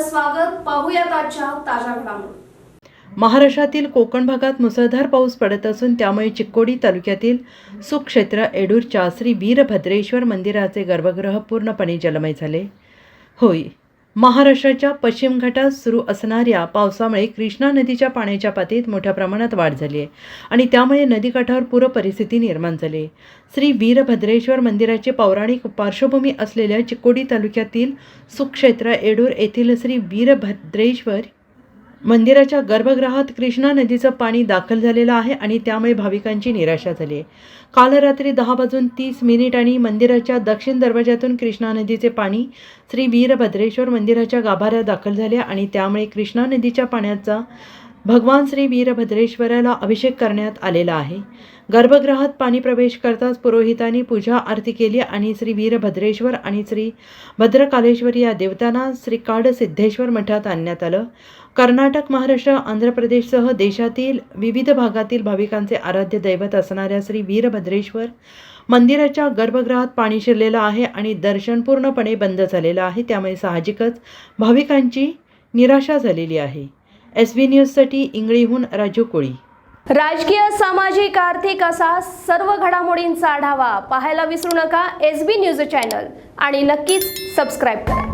आपलं स्वागत. पाहूयात आजच्या ताज्या घडामोडी. महाराष्ट्रातील कोकण भागात मुसळधार पाऊस पडत असून त्यामुळे चिक्कोडी तालुक्यातील सुक्षेत्र एडूरच्या श्री वीरभद्रेश्वर मंदिराचे गर्भगृह पूर्णपणे जलमय झाले. होय, महाराष्ट्राच्या पश्चिम घाटात सुरू असणाऱ्या पावसामुळे कृष्णा नदीच्या पाण्याच्या पातळीत मोठ्या प्रमाणात वाढ झाली आहे आणि त्यामुळे नदीकाठावर पूर परिस्थिती निर्माण झाली आहे. श्री वीरभद्रेश्वर मंदिराची पौराणिक पार्श्वभूमी असलेल्या चिक्कोडी तालुक्यातील सुक्षेत्र एडूर येथील श्री वीरभद्रेश्वर मंदिराच्या गर्भगृहात कृष्णा नदीचं पाणी दाखल झालेलं आहे आणि त्यामुळे भाविकांची निराशा झाली आहे. काल रात्री 10:30 मंदिराच्या दक्षिण दरवाजातून कृष्णा नदीचे पाणी श्री वीरभद्रेश्वर मंदिराच्या गाभाऱ्यात दाखल झाले आणि त्यामुळे कृष्णा नदीच्या पाण्याचा भगवान श्री वीरभद्रेश्वराला अभिषेक करण्यात आलेला आहे. गर्भगृहात पाणी प्रवेश करताच पुरोहितांनी पूजा आरती केली आणि श्री वीरभद्रेश्वर आणि श्री भद्रकालेश्वर या देवतांना श्रीकाड सिद्धेश्वर मठात आणण्यात आलं. कर्नाटक, महाराष्ट्र, आंध्र प्रदेशसह देशातील विविध भागातील भाविकांचे आराध्य दैवत असणाऱ्या श्री वीरभद्रेश्वर मंदिराच्या गर्भगृहात पाणी शिरलेलं आहे आणि दर्शन पूर्णपणे बंद झालेलं आहे. त्यामुळे साहजिकच भाविकांची निराशा झालेली आहे. SB न्यूजसाठी इंगळीहून राजू कोळी. राजकीय, सामाजिक, आर्थिक असा सर्व घडामोडींचा आढावा पाहायला विसरू नका SB न्यूज चॅनल आणि नक्कीच सबस्क्राईब करा.